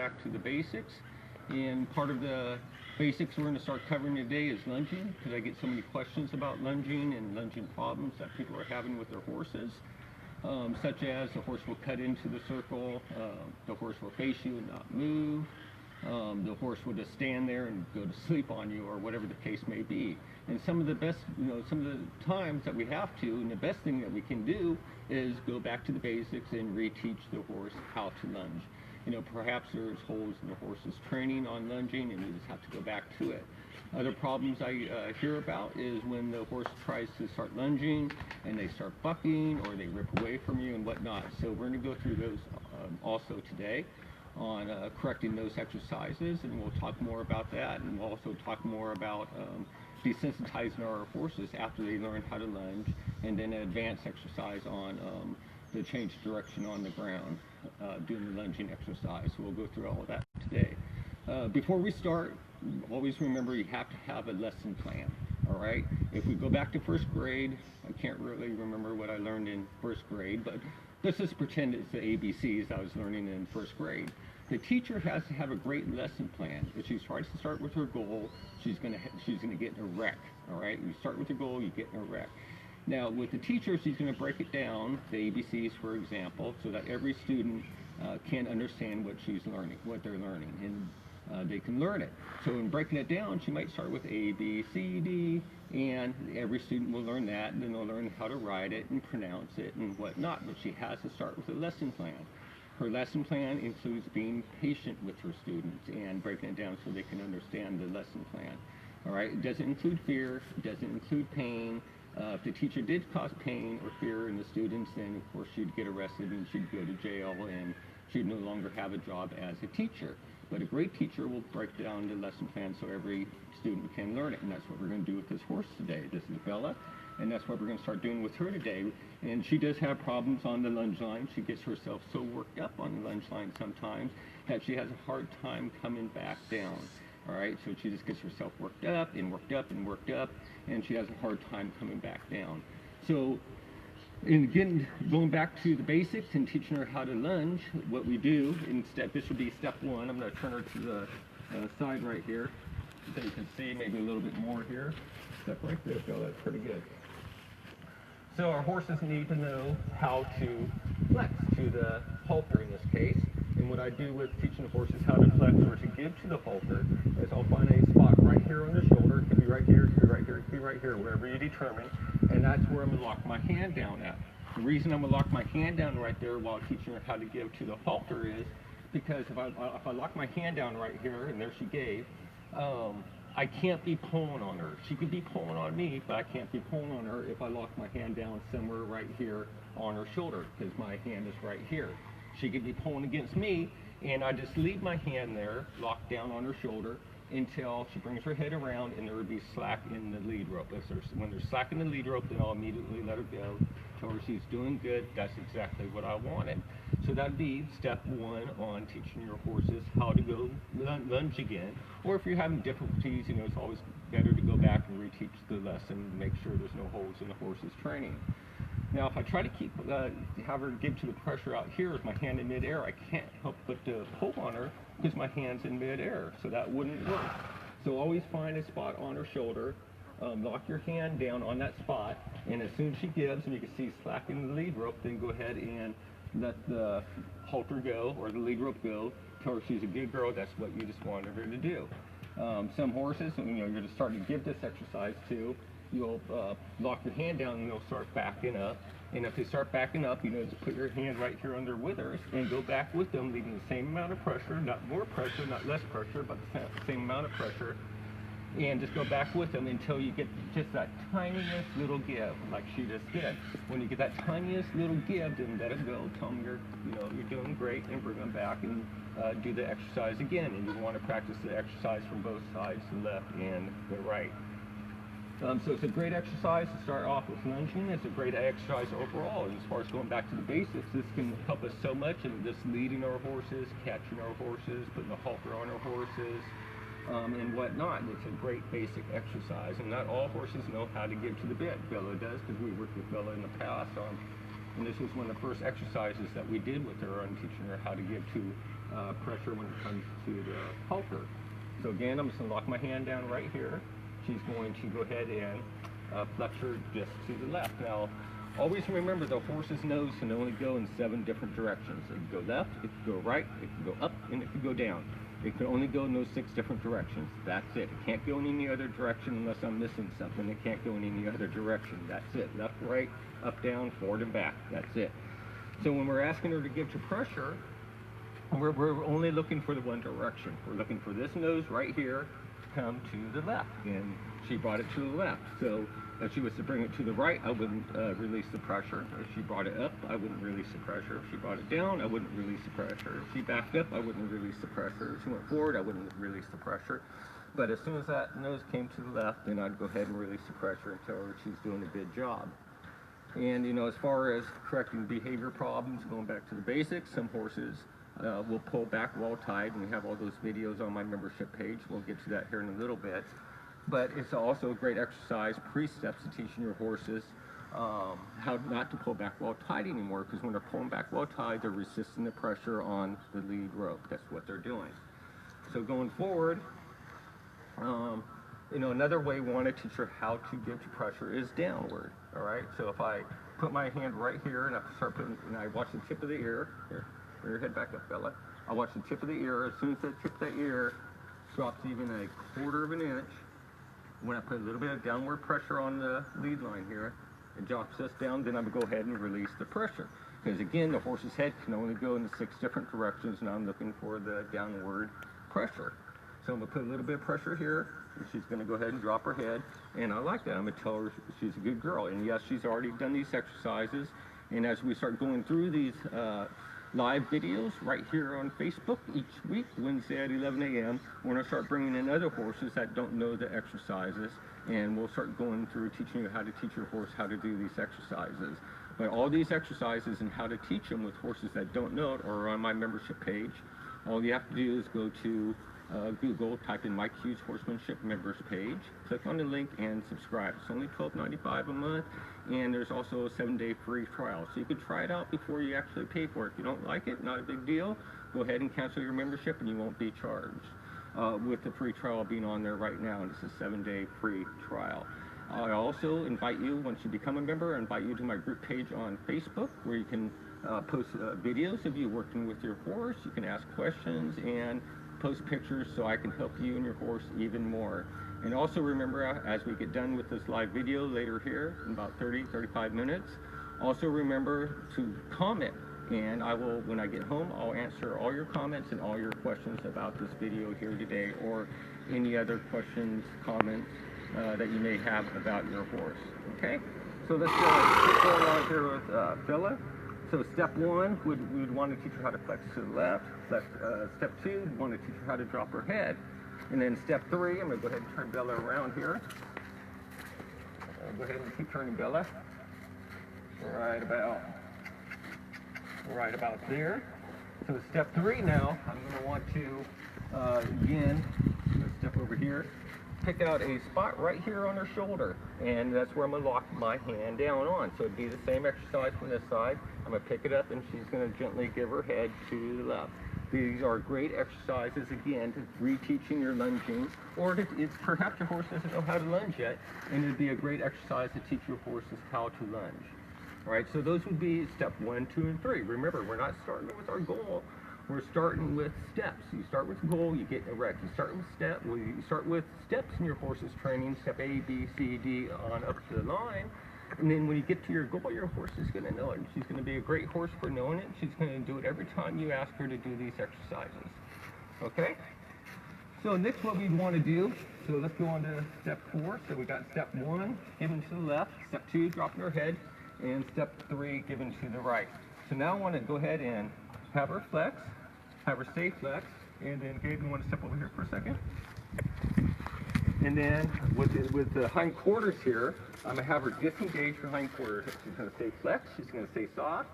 back to the basics. And part of the basics we're going to start covering today is lunging, because I get so many questions about lunging and lunging problems that people are having with their horses. Such as the horse will cut into the circle, the horse will face you and not move, the horse will just stand there and go to sleep on you, or whatever the case may be. And some of the best, some of the times that we have to, and the best thing that we can do is go back to the basics and reteach the horse how to lunge. Perhaps there's holes in the horse's training on lunging, and we just have to go back to it. Other problems I hear about is when the horse tries to start lunging and they start bucking or they rip away from you and whatnot. So we're going to go through those also today on correcting those exercises, and we'll talk more about that, and we'll also talk more about desensitizing our horses after they learn how to lunge, and then an advanced exercise on the change direction on the ground, doing the lunging exercise. So we'll go through all of that today. Before we start, always remember you have to have a lesson plan, all right? If we go back to first grade, I can't really remember what I learned in first grade, but let's just pretend it's the ABCs I was learning in first grade. The teacher has to have a great lesson plan. If she tries to start with her goal, she's gonna get in a wreck, all right? You start with your goal, you get in a wreck. Now, with the teacher, she's going to break it down, the ABCs, for example, so that every student can understand what they're learning, and they can learn it. So in breaking it down, she might start with A, B, C, D, and every student will learn that, and then they'll learn how to write it and pronounce it and whatnot, but she has to start with a lesson plan. Her lesson plan includes being patient with her students and breaking it down so they can understand the lesson plan. All right, it doesn't include fear, it doesn't include pain. If the teacher did cause pain or fear in the students, then of course she'd get arrested and she'd go to jail and she'd no longer have a job as a teacher. But a great teacher will break down the lesson plan so every student can learn it, and that's what we're going to do with this horse today. This is Bella, and that's what we're going to start doing with her today. And she does have problems on the lunge line. She gets herself so worked up on the lunge line sometimes that she has a hard time coming back down. All right, so she just gets herself worked up and worked up and worked up, and she has a hard time coming back down. So, and again, going back to the basics and teaching her how to lunge, what we do, this would be step one. I'm going to turn her to the side right here, so you can see maybe a little bit more here. Step right there, Bill, that's pretty good. So our horses need to know how to flex to the halter in this case. And what I do with teaching the horses how to flex or to give to the halter is I'll find a spot right here on the shoulder. It could be right here, it could be right here, it could be right here, wherever you determine. And that's where I'm going to lock my hand down at. The reason I'm going to lock my hand down right there while teaching her how to give to the halter is because if I lock my hand down right here, and there she gave, I can't be pulling on her. She could be pulling on me, but I can't be pulling on her if I lock my hand down somewhere right here on her shoulder, because my hand is right here. She could be pulling against me, and I just leave my hand there, locked down on her shoulder, until she brings her head around and there would be slack in the lead rope. When there's slack in the lead rope, then I'll immediately let her go. Tell her she's doing good. That's exactly what I wanted. So that'd be step one on teaching your horses how to go lunge again. Or if you're having difficulties, it's always better to go back and reteach the lesson and make sure there's no holes in the horse's training. Now, if I try to have her give to the pressure out here with my hand in midair, I can't help but pull on her because my hand's in midair, so that wouldn't work. So always find a spot on her shoulder, lock your hand down on that spot, and as soon as she gives and you can see slack in the lead rope, then go ahead and let the halter go or the lead rope go. Tell her she's a good girl. That's what you just wanted her to do. Some horses, you're just starting to give this exercise to, you'll lock your hand down and they'll start backing up. And if they start backing up, just put your hand right here on their withers and go back with them, leaving the same amount of pressure, not more pressure, not less pressure, but the same amount of pressure. And just go back with them until you get just that tiniest little give, like she just did. When you get that tiniest little give, then let it go. Tell them you're doing great, and bring them back and do the exercise again. And you want to practice the exercise from both sides, the left and the right. So it's a great exercise to start off with lunging. It's a great exercise overall. And as far as going back to the basics, this can help us so much in just leading our horses, catching our horses, putting the halter on our horses, and whatnot. It's a great basic exercise. And not all horses know how to give to the bit. Bella does, because we worked with Bella in the past on And this was one of the first exercises that we did with her on teaching her how to give to pressure when it comes to the halter. So again, I'm just going to lock my hand down right here. She's going to go ahead and flex her just to the left. Now, always remember the horse's nose can only go in 7 different directions. It can go left, it can go right, it can go up, and it can go down. It can only go in those 6 different directions. That's it. It can't go in any other direction unless I'm missing something. It can't go in any other direction. That's it. Left, right, up, down, forward, and back. That's it. So when we're asking her to give to pressure, we're only looking for the one direction. We're looking for this nose right here to come to the left. And she brought it to the left. So if she was to bring it to the right, I wouldn't release the pressure. If she brought it up, I wouldn't release the pressure. If she brought it down, I wouldn't release the pressure. If she backed up, I wouldn't release the pressure. If she went forward, I wouldn't release the pressure. But as soon as that nose came to the left, then I'd go ahead and release the pressure and tell her she's doing a good job. And, you know, as far as correcting behavior problems, going back to the basics, some horses will pull back while tied, and we have all those videos on my membership page. We'll get to that here in a little bit. But it's also a great exercise, pre-steps to teaching your horses how not to pull back while tied anymore, because when they're pulling back while tied, they're resisting the pressure on the lead rope. That's what they're doing. So going forward, you know, another way we want to teach her how to give to pressure is downward. All right. So if I put my hand right here and I start putting, and I watch the tip of the ear. Here, bring your head back up, Bella. I watch the tip of the ear. As soon as the tip of the ear drops even a 1/4 of an inch, when I put a little bit of downward pressure on the lead line here, it drops us down. Then I'm going to go ahead and release the pressure. Because again, the horse's head can only go in 6 different directions, and I'm looking for the downward pressure. So I'm going to put a little bit of pressure here, and she's going to go ahead and drop her head. And I like that. I'm going to tell her she's a good girl. And yes, she's already done these exercises. And as we start going through these live videos right here on Facebook each week, Wednesday at 11 a.m., we're going to start bringing in other horses that don't know the exercises. And we'll start going through teaching you how to teach your horse how to do these exercises. But all these exercises and how to teach them with horses that don't know it are on my membership page. All you have to do is go to Google, type in Mike Hughes Horsemanship Members page, click on the link and subscribe. It's only $12.95 a month, and there's also a 7-day free trial. So you can try it out before you actually pay for it. If you don't like it, not a big deal. Go ahead and cancel your membership and you won't be charged. With the free trial being on there right now, and it's a 7-day free trial. I also invite you, once you become a member, I invite you to my group page on Facebook, where you can post videos of you working with your horse. You can ask questions and post pictures so I can help you and your horse even more. And also remember, as we get done with this live video later here in about 35 minutes, also remember to comment. And I will, when I get home, I'll answer all your comments and all your questions about this video here today, or any other questions, comments that you may have about your horse. Okay? So let's keep going on here with Bella. So step 1, we would want to teach her how to flex to the left. Step 2, we want to teach her how to drop her head. And then step 3, I'm going to go ahead and turn Bella around here. I'll go ahead and keep turning Bella right about there. So step 3 now, I'm going to want to, again, let's step over here, pick out a spot right here on her shoulder, and that's where I'm going to lock my hand down on. So it'd be the same exercise from this side. I'm going to pick it up, and she's going to gently give her head to the left. These are great exercises, again, to re-teaching your lunging, or perhaps your horse doesn't know how to lunge yet, and it'd be a great exercise to teach your horses how to lunge. All right, so those would be step 1, 2, and 3. Remember, we're not starting with our goal. We're starting with steps. You start with goal, you get erect. You start with steps in your horse's training, step A, B, C, D, on up to the line. And then when you get to your goal, your horse is going to know it. She's going to be a great horse for knowing it. She's going to do it every time you ask her to do these exercises. Okay? So next what we want to do, so let's go on to step 4. So we got step 1, giving to the left. Step 2, dropping her head. And step 3, giving to the right. So now I want to go ahead and have her flex, have her stay flex, and then Gabe, you want to step over here for a second? And then with the hind quarters here, I'm going to have her disengage her hind quarters. She's going to stay flex, she's going to stay soft.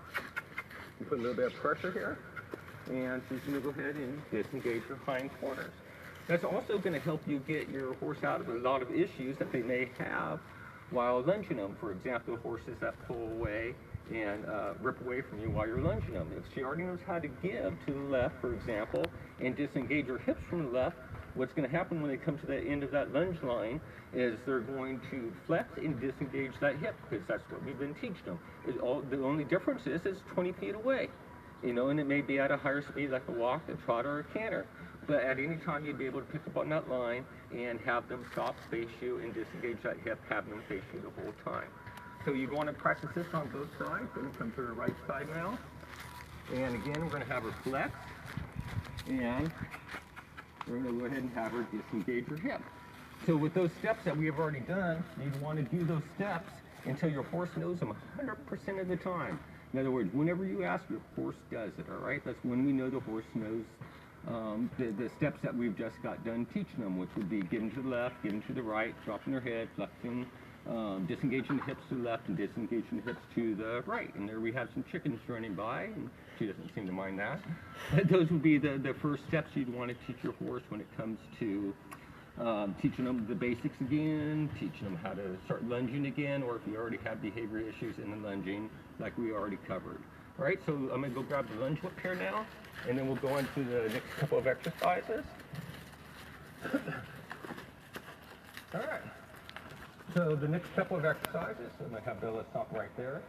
You put a little bit of pressure here, and she's going to go ahead and disengage her hind quarters. That's also going to help you get your horse out of a lot of issues that they may have while lunging them. For example, horses that pull away and rip away from you while you're lunging them. If she already knows how to give to the left, for example, and disengage her hips from the left, what's going to happen when they come to the end of that lunge line is they're going to flex and disengage that hip, because that's what we've been teaching them. The only difference is it's 20 feet away, you know, and it may be at a higher speed like a walk, a trot, or a canter. But at any time, you'd be able to pick up on that line and have them stop, face you, and disengage that hip, have them face you the whole time. So you want to practice this on both sides. We're going to come to the right side now. And again, we're going to have her flex. And we're going to go ahead and have her disengage her hip. So with those steps that we have already done, you'd want to do those steps until your horse knows them 100% of the time. In other words, whenever you ask, your horse does it, all right? That's when we know the horse knows the steps that we've just got done teaching them, which would be getting to the left, getting to the right, dropping their head, flexing, disengaging the hips to the left, and disengaging the hips to the right. And there we have some chickens running by, and she doesn't seem to mind that. Those would be the first steps you'd want to teach your horse when it comes to teaching them the basics again, teaching them how to start lunging again, or if you already have behavior issues in the lunging, like we already covered. All right, so I'm going to go grab the lunge whip here now, and then we'll go into the next couple of exercises. All right. So the next couple of exercises, I'm going to have Bella stop right there.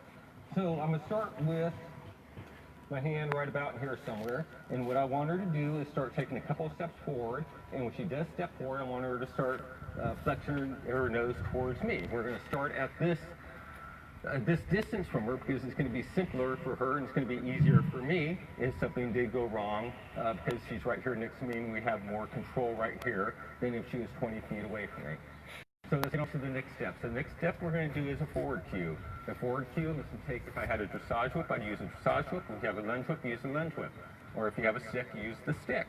So I'm going to start with my hand right about here somewhere, and what I want her to do is start taking a couple of steps forward, and when she does step forward, I want her to start flexing her nose towards me. We're going to start at this distance from her because it's going to be simpler for her and it's going to be easier for me if something did go wrong because she's right here next to me and we have more control right here than if she was 20 feet away from me. So let's get on to the next step. So the next step we're going to do is a forward cue. The forward cue, let's take, if I had a dressage whip, I'd use a dressage whip. If you have a lunge whip, use a lunge whip. Or if you have a stick, use the stick.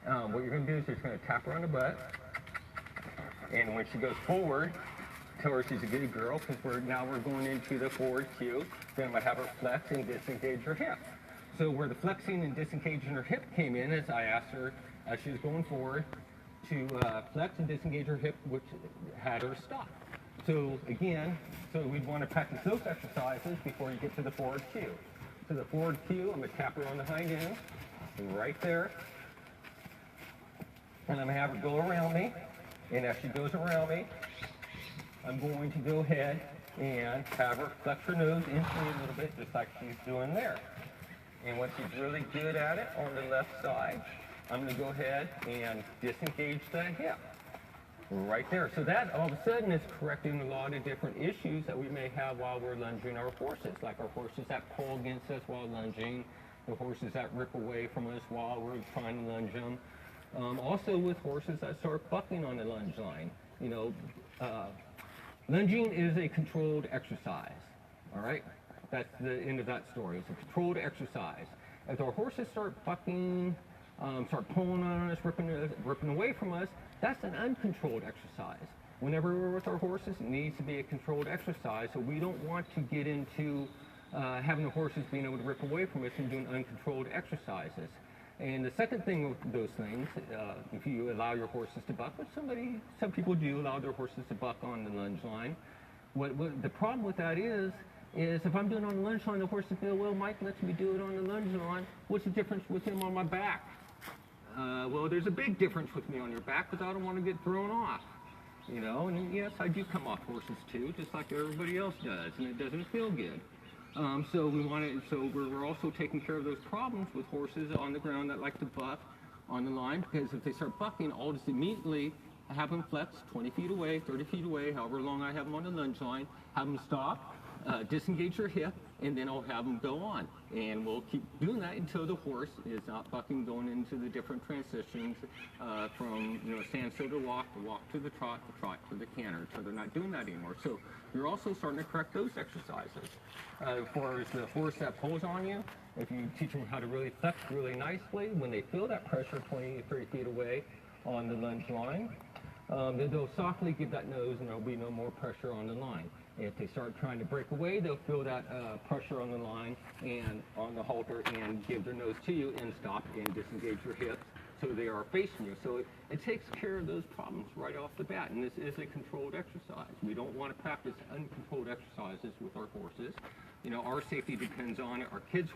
What you're going to do is you're just going to tap her on the butt, and when she goes forward, tell her she's a good girl, because we're going into the forward cue. Then I'm going to have her flex and disengage her hip. So where the flexing and disengaging her hip came in is I asked her, as she was going forward, to flex and disengage her hip, which had her stop. So again, we'd want to practice those exercises before you get to the forward cue. So the forward cue, I'm going to tap her on the hind end, right there. And I'm going to have her go around me. And as she goes around me, I'm going to go ahead and have her flex her nose into me a little bit, just like she's doing there. And when she's really good at it on the left side, I'm going to go ahead and disengage the hip right there. So that all of a sudden is correcting a lot of different issues that we may have while we're lunging our horses, like our horses that pull against us while lunging, the horses that rip away from us while we're trying to lunge them. Also with horses that start bucking on the lunge line. You know, lunging is a controlled exercise, all right? That's the end of that story. It's a controlled exercise. If our horses start bucking, start pulling on us, ripping away from us, that's an uncontrolled exercise. Whenever we're with our horses, it needs to be a controlled exercise, so we don't want to get into having the horses being able to rip away from us and doing uncontrolled exercises. And the second thing with those things, if you allow your horses to buck, which some people do allow their horses to buck on the lunge line, what the problem with that is if I'm doing it on the lunge line, the horses go, well, Mike lets me do it on the lunge line. What's the difference with him on my back? Well, there's a big difference with me on your back because I don't want to get thrown off. You know, and yes, I do come off horses too, just like everybody else does, and it doesn't feel good. So we're also taking care of those problems with horses on the ground that like to buck on the line, because if they start bucking, I'll just immediately have them flex 20 feet away, 30 feet away, however long I have them on the lunge line, have them stop, disengage their hip, and then I'll have them go on. And we'll keep doing that until the horse is not bucking, going into the different transitions from standstill to walk to the trot to the canter. So they're not doing that anymore. So you're also starting to correct those exercises. As far as the horse that pulls on you, if you teach them how to really flex really nicely, when they feel that pressure 20 to 30 feet away on the lunge line, they'll softly give that nose and there'll be no more pressure on the line. If they start trying to break away, they'll feel that pressure on the line and on the halter and give their nose to you and stop and disengage your hips so they are facing you. So it takes care of those problems right off the bat, and this is a controlled exercise. We don't want to practice uncontrolled exercises with our horses. You know, our safety depends on it, our kids'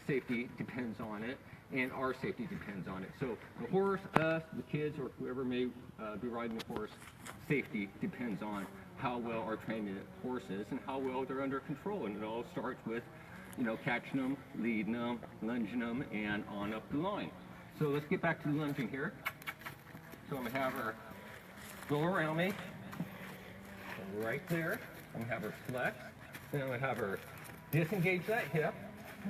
safety depends on it, and our safety depends on it. So the horse, us, the kids, or whoever may be riding the horse, safety depends on how well our trained horse is and how well they're under control. And it all starts with, you know, catching them, leading them, lunging them, and on up the line. So let's get back to the lunging here. So I'm gonna have her go around me, right there. I'm gonna have her flex. Then I'm gonna have her disengage that hip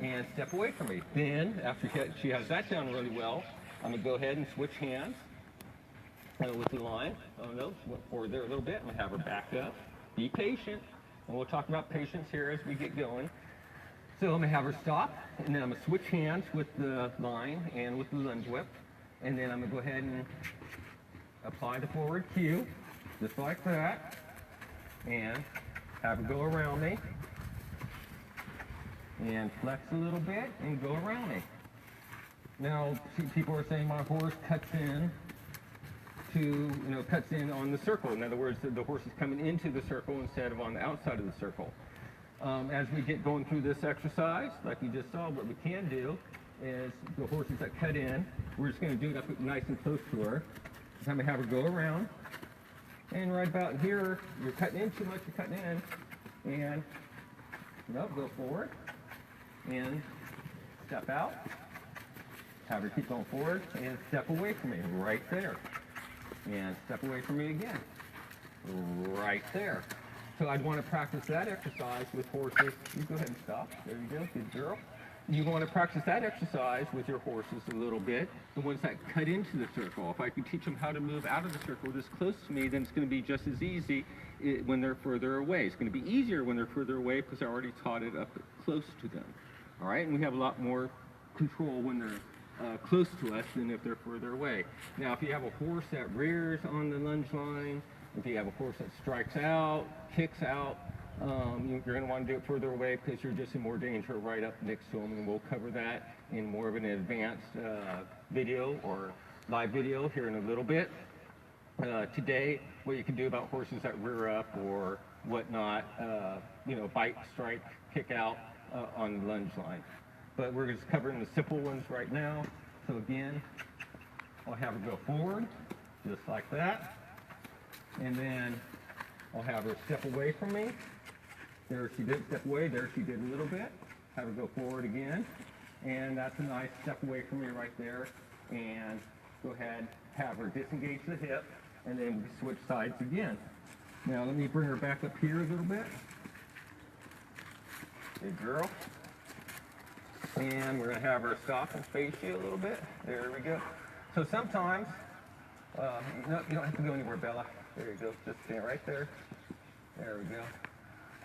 and step away from me. Then, after she has that down really well, I'm gonna go ahead and switch hands with the line. Oh no, went forward there a little bit. I'm gonna have her back up. Be patient, and we'll talk about patience here as we get going. So I'm gonna have her stop, and then I'm gonna switch hands with the line and with the lunge whip, and then I'm gonna go ahead and apply the forward cue, just like that, and have her go around me, and flex a little bit, and go around me. Now, people are saying my horse cuts in on the circle. In other words, the horse is coming into the circle instead of on the outside of the circle. As we get going through this exercise, like you just saw, what we can do is the horses that cut in, we're just going to do it up nice and close to her. I'm going to have her go around, and right about here, you're cutting in too much, you're cutting in, and go forward, and step out, have her keep going forward, and step away from me, right there, and step away from me again, right there. So I'd want to practice that exercise with horses. You go ahead and stop. There you go, good girl. You want to practice that exercise with your horses a little bit, the ones that cut into the circle. If I could teach them how to move out of the circle this close to me, then it's going to be just as easy when they're further away. It's going to be easier when they're further away because I already taught it up close to them. All right, and we have a lot more control when they're close to us than if they're further away. Now, if you have a horse that rears on the lunge line, if you have a horse that strikes out, kicks out, you're going to want to do it further away because you're just in more danger right up next to them, and we'll cover that in more of an advanced video or live video here in a little bit. Today, what you can do about horses that rear up or whatnot, bite, strike, kick out on the lunge line. But we're just covering the simple ones right now. So again, I'll have her go forward, just like that. And then I'll have her step away from me. There she did step away, there she did a little bit. Have her go forward again. And that's a nice step away from me right there. And go ahead, have her disengage the hip, and then we switch sides again. Now let me bring her back up here a little bit. Good girl. And we're going to have her stop and face you a little bit. There we go. So sometimes, no, you don't have to go anywhere, Bella. There you go. Just stand right there. There we go.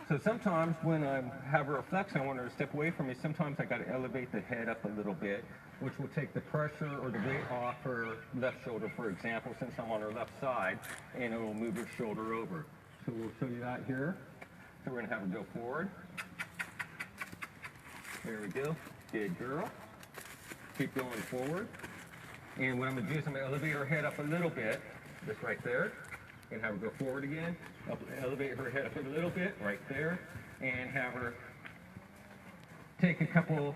So sometimes when I have her flex, I want her to step away from me. Sometimes I got to elevate the head up a little bit, which will take the pressure or the weight off her left shoulder, for example, since I'm on her left side, and it will move her shoulder over. So we'll show you that here. So we're going to have her go forward. There we go. Good girl. Keep going forward. And what I'm going to do is I'm going to elevate her head up a little bit, just right there. And have her go forward again. Elevate her head up a little bit, right there. And have her take a couple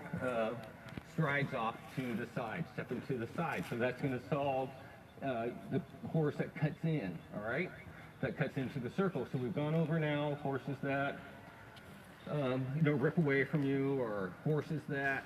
strides off to the side, step into the side. So that's going to solve the horse that cuts in, all right? That cuts into the circle. So we've gone over now horses that rip away from you, or horses that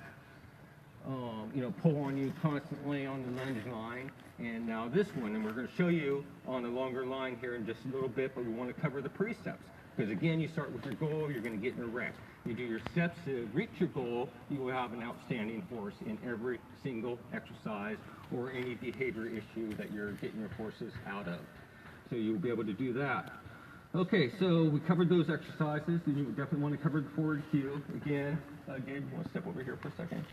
pull on you constantly on the lunge line. And now this one, and we're going to show you on a longer line here in just a little bit, but we want to cover the precepts. Because again, you start with your goal, you're going to get in a wreck. You do your steps to reach your goal, you will have an outstanding horse in every single exercise or any behavior issue that you're getting your horses out of. So you'll be able to do that. Okay, so we covered those exercises, and you definitely want to cover the forward cue. Again, Gabe, you want to step over here for a second?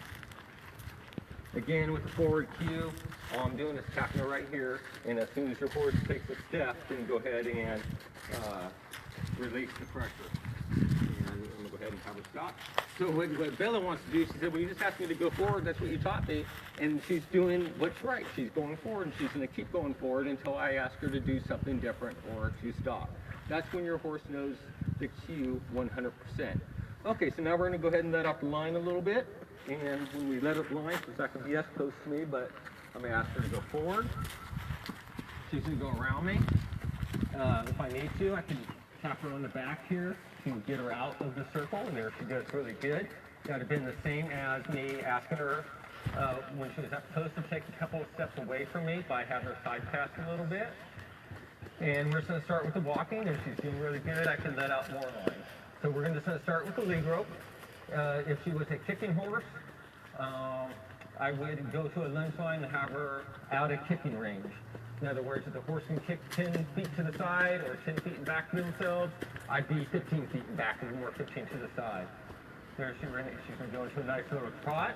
Again, with the forward cue, all I'm doing is tapping it right here, and as soon as your horse takes a step, then go ahead and release the pressure. And I'm going to go ahead and have her stop. So what Bella wants to do, she said, well, you just asked me to go forward. That's what you taught me. And she's doing what's right. She's going forward, and she's going to keep going forward until I ask her to do something different or to stop. That's when your horse knows the cue 100%. Okay, so now we're going to go ahead and let off the line a little bit. And when we let off the line, she's not going to be as close to me, but I'm going to ask her to go forward. She's going to go around me. If I need to, I can tap her on the back here to get her out of the circle, and there she goes really good. That would have been the same as me asking her when she was up close to take a couple of steps away from me by having her side pass a little bit. And we're just going to start with the walking, and she's doing really good. I can let out more lines. So we're just going to start with the lead rope. If she was a kicking horse, I would go to a lunge line and have her out of kicking range. In other words, if the horse can kick 10 feet to the side or 10 feet back to themselves, I'd be 15 feet back and more 15 to the side. There she's going to go into a nice little trot,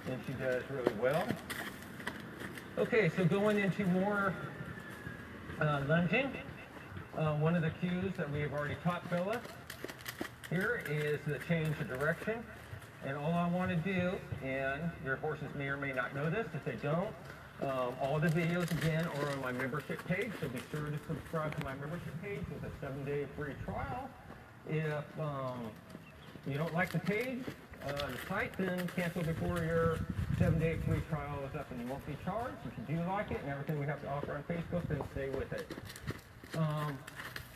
and she does really well. Okay, so going into more lunging, one of the cues that we have already taught Bella here is the change of direction. And all I want to do, and your horses may or may not know this, if they don't, all the videos again are on my membership page, so be sure to subscribe to my membership page with a 7-day free trial. If you don't like the page, the site, then cancel before your 7-day free trial is up and you won't be charged. If you do like it and everything we have to offer on Facebook, then stay with it.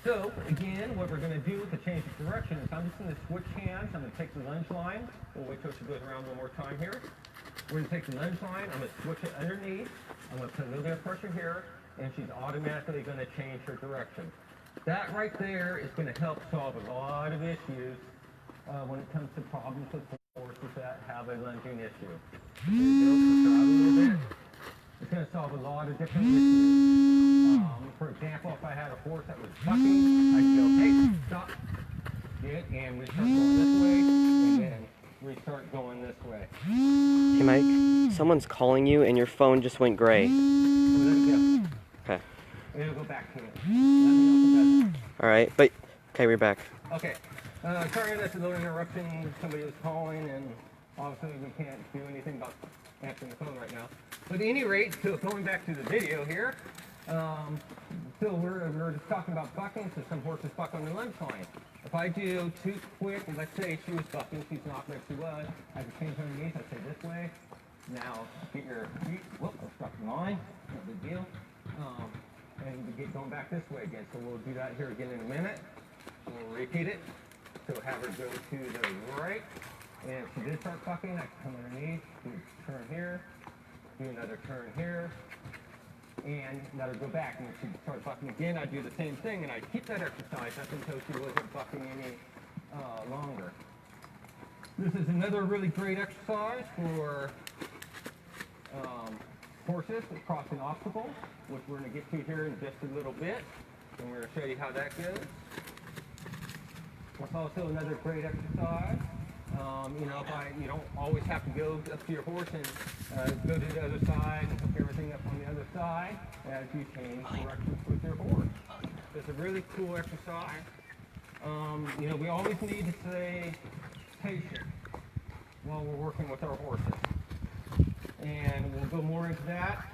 So again, what we're going to do with the change of direction is I'm just going to switch hands. I'm going to take the lunge line. We'll wait till she goes around one more time here. We're going to take the lunge line. I'm going to switch it underneath. I'm going to put a little bit of pressure here, and she's automatically going to change her direction. That right there is going to help solve a lot of issues when it comes to problems with horses that have a lunging issue. It's going to solve a lot of different issues. For example, if I had a horse that was bucking, I'd go, hey, stop. Good, and we start going this way, and then we start going this way. Hey Mike, someone's calling you and your phone just went gray. So let it go. Okay. It'll go back to it. Let me know if it doesn't. Alright, but, okay, we're back. Okay. Sorry, that's a little interruption. Somebody was calling, and obviously we can't do anything about answering the phone right now. But at any rate, so going back to the video here, so we're just talking about bucking, so some horses buck on the lunge line. If I do too quick, and let's say she was bucking, she's not, but she was, I can change underneath, I say this way. Now, get your feet, whoop, I struck the line, no big deal. And we get going back this way again, so we'll do that here again in a minute. We'll repeat it. So have her go to the right, and if she did start bucking, I can come underneath, do a turn here, do another turn here, and let her go back. And if she starts bucking again, I do the same thing, and I keep that exercise up until she wasn't bucking any longer. This is another really great exercise for horses that cross an obstacle, which we're going to get to here in just a little bit, and we're going to show you how that goes. It's also another great exercise. You know, you don't always have to go up to your horse and go to the other side and hook everything up on the other side as you change directions with your horse. It's a really cool exercise. You know, we always need to stay patient while we're working with our horses. And we'll go more into that,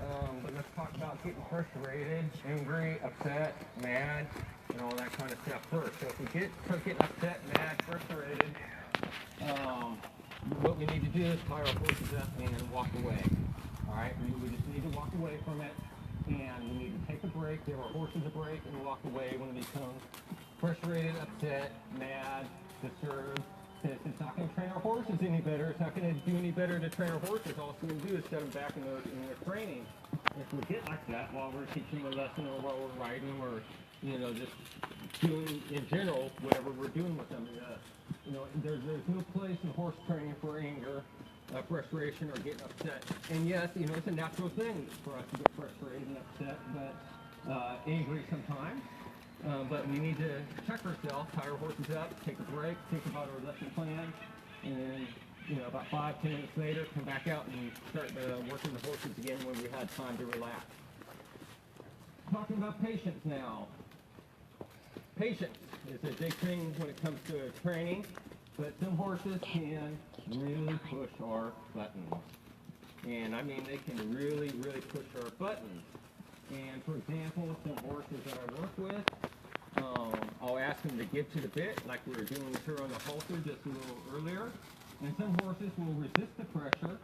but let's talk about getting frustrated, angry, upset, mad, and all that kind of stuff first. So if we start getting upset, mad, frustrated, what we need to do is tie our horses up and walk away. All right, we just need to walk away from it, and we need to take a break, give our horses a break, and walk away when we become frustrated, upset, mad, disturbed. It's not going to train our horses any better. It's not going to do any better to train our horses. All it's going to do is set them back in their training. If we get like that while we're teaching a lesson or while we're riding or, you know, just doing in general whatever we're doing with them, you know, there's no place in horse training for anger, frustration, or getting upset. And yes, you know, it's a natural thing for us to get frustrated and upset, but angry sometimes. But we need to check ourselves, tie our horses up, take a break, think about our lesson plan, and you know, about 5-10 minutes later, come back out and start working the horses again when we had time to relax. Talking about patience now. Patience is a big thing when it comes to training. But some horses can really push our buttons. And I mean, they can really, really push our buttons. And for example, some horses that I work with, I'll ask them to get to the bit, like we were doing here on the halter just a little earlier. And some horses will resist the pressure,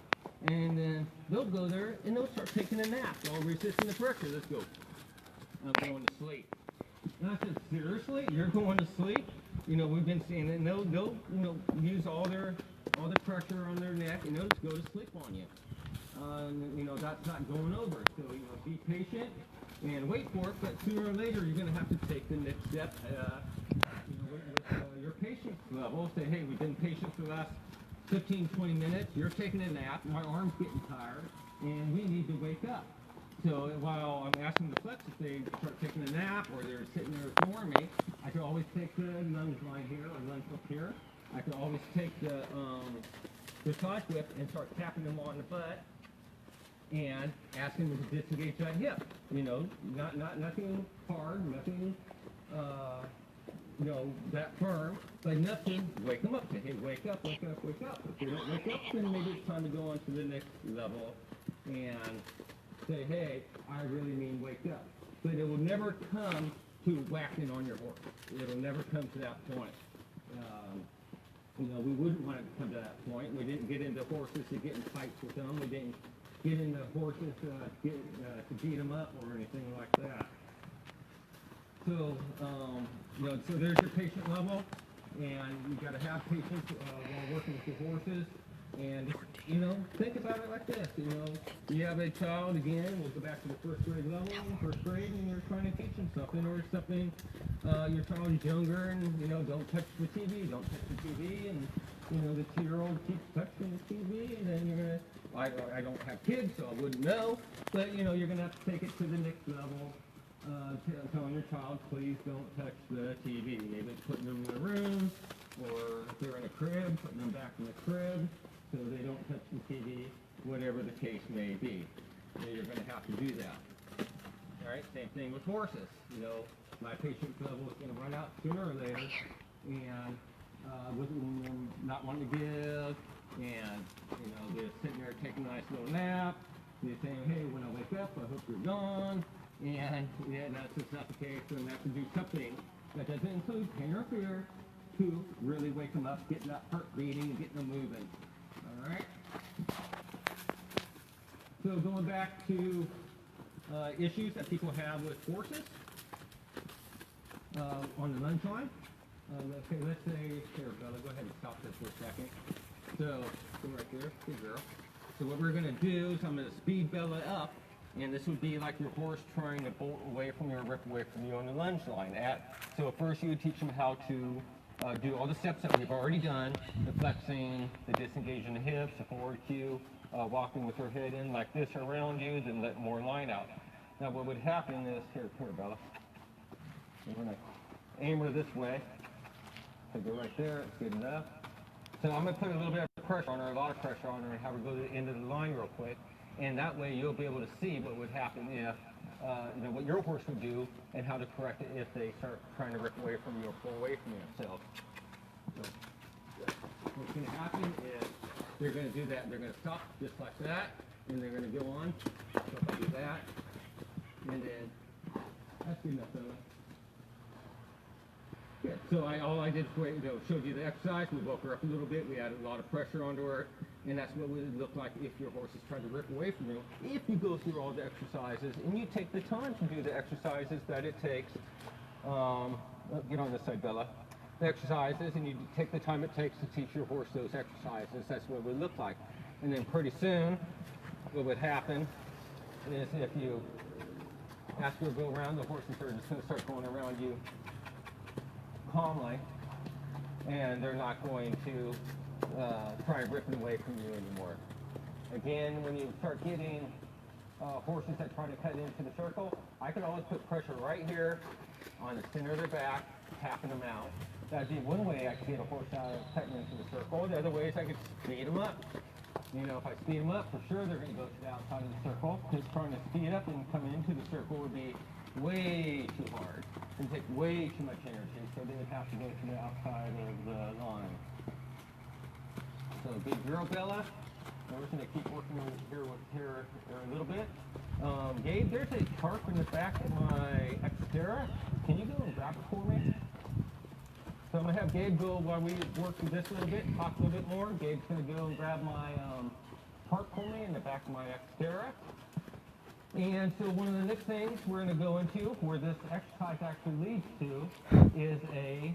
and then they'll go there and they'll start taking a nap while resisting the pressure. Let's go. I'm going to sleep. And I said, seriously? You're going to sleep? You know, we've been seeing it, and they'll use all the pressure on their neck, and they'll just go to sleep on you. You know, that's not going over. So, you know, be patient and wait for it, but sooner or later you're going to have to take the next step, with your patience level. Say, hey, we've been patient for the last 15, 20 minutes. You're taking a nap. My arm's getting tired, and we need to wake up. So while I'm asking the flex if they start taking a nap or they're sitting there ignoring me, I can always take the lunge line here or lunge hook here. I can always take the side whip and start tapping them on the butt and asking them to disengage that hip. You know, nothing hard, nothing that firm, but nothing. Wake them up. Say, hey, wake up, wake up, wake up. If they don't wake up, then maybe it's time to go on to the next level and say, hey, I really mean wake up. But it will never come to whacking on your horse. It'll never come to that point. You know, we wouldn't want it to come to that point. We didn't get into horses to get in fights with them. We didn't get into horses to beat them up or anything like that. So, you know, so there's your patient level, and you got to have patience while working with your horses. And, you know, think about it like this, you know, you have a child, again, we'll go back to the first grade level, first grade, and you're trying to teach them something, or something, your child is younger, and, you know, don't touch the TV, don't touch the TV, and, you know, the 2-year-old keeps touching the TV, and then you're going to, I don't have kids, so I wouldn't know, but, you know, you're going to have to take it to the next level, telling your child, please don't touch the TV, maybe putting them in the room, or if they're in a crib, putting them back in the crib, so they don't touch the TV, whatever the case may be. So you're going to have to do that. All right, same thing with horses. You know, my patience level is going to run out sooner or later, and with them not wanting to give, and you know, they're sitting there taking a nice little nap. They're saying, hey, when I wake up, I hope you're gone. And yeah, that's just not the case. So we have to do something that doesn't include pain or fear to really wake them up, getting that heart beating, and getting them moving. All right. So going back to issues that people have with horses on the lunge line. Okay, let's say, here, Bella, go ahead and stop this for a second. So, go right there, good girl. So what we're going to do is I'm going to speed Bella up, and this would be like your horse trying to bolt away from you or rip away from you on the lunge line. So first you would teach them how to do all the steps that we've already done, the flexing, the disengaging the hips, the forward cue, walking with her head in like this around you, then let more line out. Now what would happen is, here Bella, we're going to aim her this way, so go right there, it's good enough. So I'm going to put a little bit of pressure on her, a lot of pressure on her, and have her go to the end of the line real quick, and that way you'll be able to see what would happen if, what your horse would do, and how to correct it if they start trying to rip away from you or pull away from you. So what's going to happen is they're going to do that. They're going to stop just like that, and they're going to go on. So if I do that, and then that's good enough, though. Good. So all I did was showed you the exercise. We woke her up a little bit. We added a lot of pressure onto her, and that's what it would look like if your horse is trying to rip away from you. If you go through all the exercises and you take the time to do the exercises that it takes, get on this side, Bella. The exercises, and you take the time it takes to teach your horse those exercises. That's what it would look like. And then pretty soon, what would happen is if you ask her to go around, the horses are just going to start going around you calmly, and they're not going to try ripping away from you anymore. Again, when you start getting horses that try to cut into the circle, I can always put pressure right here on the center of their back, tapping them out. That'd be one way I could get a horse out of cutting into the circle. The other way is I could speed them up. You know, if I speed them up, for sure they're going to go to the outside of the circle. Just trying to speed up and come into the circle would be way too hard and take way too much energy, so they would have to go to the outside of the line. So good girl, Bella. We're just going to keep working here with her a little bit. Gabe, there's a tarp in the back of my Xterra. Can you go and grab it for me? So I'm going to have Gabe go while we work through this a little bit, talk a little bit more. Gabe's going to go and grab my tarp for me in the back of my Xterra. And so one of the next things we're going to go into, where this exercise actually leads to, is a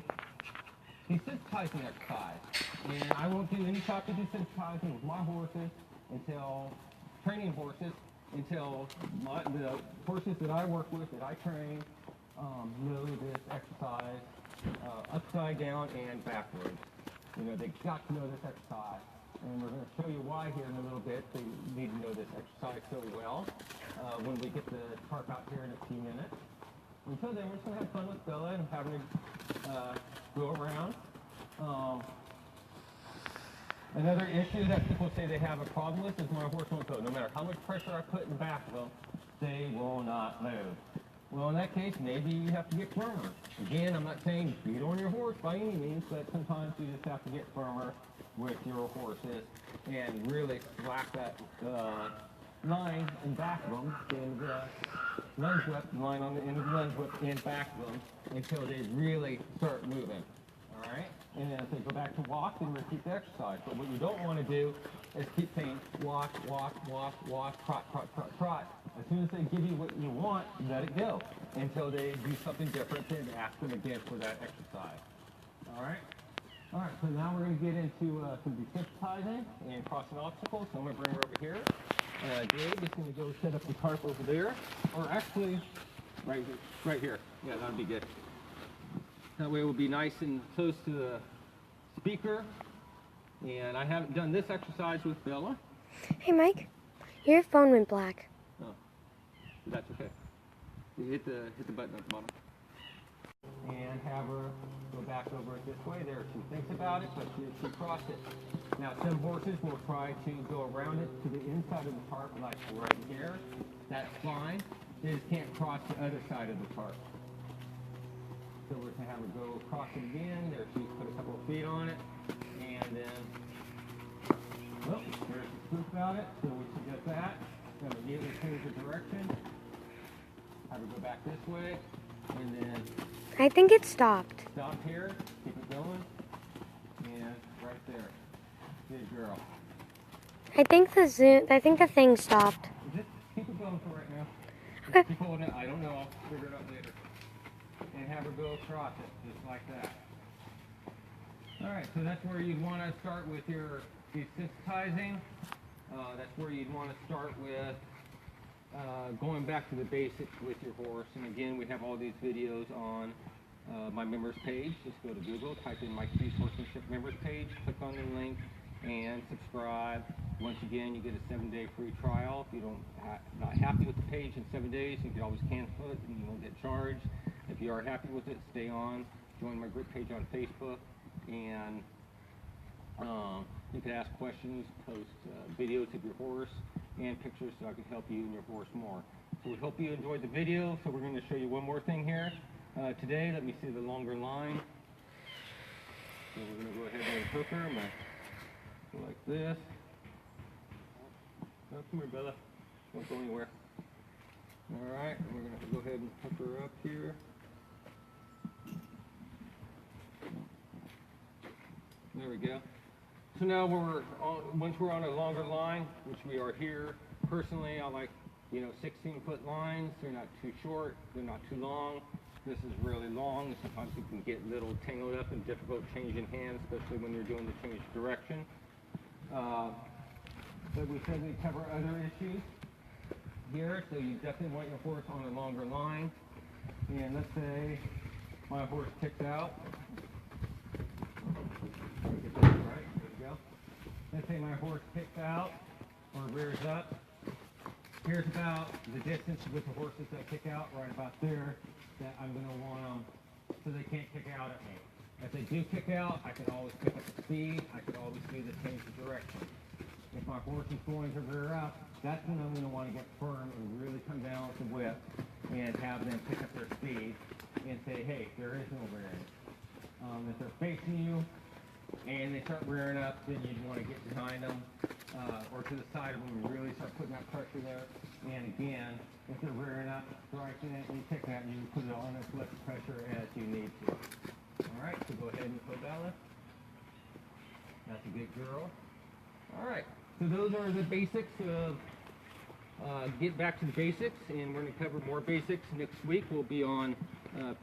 desensitizing exercise. And I won't do any type of desensitizing with my horses until, training horses, until the horses that I work with, that I train, know this exercise upside down and backwards. You know, they've got to know this exercise. And we're going to show you why here in a little bit. They need to know this exercise so well when we get the tarp out here in a few minutes. Until then, we're just going to have fun with Bella and have her go around. Another issue that people say they have a problem with is my horse won't go. No matter how much pressure I put in the back of them, they will not move. Well, in that case, maybe you have to get firmer. Again, I'm not saying beat on your horse by any means, but sometimes you just have to get firmer with your horses and really slap that line in back of them, and lunge whip, line on the end of the lunge whip in back of them until they really start moving. All right? And then if they go back to walk, then repeat the exercise. But what you don't want to do is keep saying walk, walk, walk, walk, trot, trot, trot, trot. As soon as they give you what you want, let it go until they do something different and ask them again for that exercise. All right? All right, so now we're going to get into some desensitizing and crossing obstacles. So I'm going to bring her over here. Dave is going to go set up the tarp over there, or actually, right here. Yeah, that'd be good. That way we'll be nice and close to the speaker. And I haven't done this exercise with Bella. Hey, Mike, your phone went black. Oh, that's okay. You hit the button at the bottom. And have her go back over it this way. There, she thinks about it, but she crossed it. Now, some horses will try to go around it to the inside of the tarp, like right here. That's fine. They just can't cross the other side of the tarp. So we're going to have her go across it again. There, she's put a couple of feet on it. And then, well, there's the scoop about it. So we suggest that. Going to immediately change the direction. Have her go back this way. And then I think it stopped. stop here. Keep it going. And right there. Good girl. I think the thing stopped. Just keep it going for right now. Okay. Keep holding it. I don't know. I'll figure it out later. And have her go across it, just like that. All right, so that's where you'd want to start with your desensitizing. That's where you'd want to start with going back to the basics with your horse. And again, we have all these videos on my members page. Just go to Google, type in Mike Hughes Horsemanship members page, click on the link, and subscribe. Once again, you get a 7-day free trial. If you not happy with the page in 7 days, you can always cancel it and you won't get charged. If you are happy with it, stay on. Join my group page on Facebook, and you can ask questions, post videos of your horse and pictures so I can help you and your horse more. So we hope you enjoyed the video. So we're going to show you one more thing here today. Let me see the longer line. So we're going to go ahead and hook her. I'm going to go like this. Oh, come here, Bella. Don't go anywhere. All right, and we're going to go ahead and hook her up here. There we go. So now once we're on a longer line, which we are here, personally I like, 16-foot lines. They're not too short, they're not too long. This is really long. Sometimes you can get a little tangled up and difficult changing hands, especially when you're doing the change direction. But we said we'd cover other issues here, so you definitely want your horse on a longer line. And let's say my horse kicks out. Get that right, there we go. Let's say my horse kicks out or rears up. Here's about the distance with the horses that kick out, right about there, that I'm going to want them so they can't kick out at me. If they do kick out, I can always pick up the speed. I can always do the change of direction. If my horse is going to rear up, that's when I'm going to want to get firm and really come down with the whip and have them pick up their speed and say, hey, there is no rearing. If they're facing you, and they start rearing up, then you'd want to get behind them or to the side of them and really start putting that pressure there. And again, if they're rearing up, striking it, and taking it, you put it on as much pressure as you need to. All right, so go ahead and put Bella. That's a good girl. All right, so those are the basics of get back to the basics, and we're going to cover more basics next week. We'll be on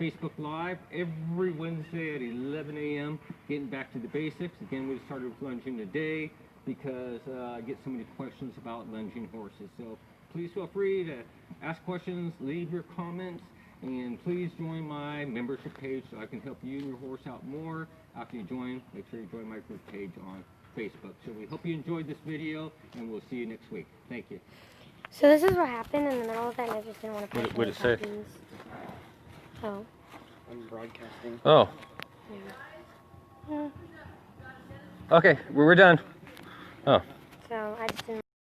Facebook Live every Wednesday at 11 a.m. getting back to the basics. Again, we started with lunging today because I get so many questions about lunging horses. So please feel free to ask questions, leave your comments, and please join my membership page so I can help you and your horse out more. After you join, make sure you join my group page on Facebook. So we hope you enjoyed this video, and we'll see you next week. Thank you. So this is what happened in the middle of it, and I just didn't want to What'd it say? Oh. I'm broadcasting. Oh. Yeah. Okay, we're done. Oh. So I just didn't.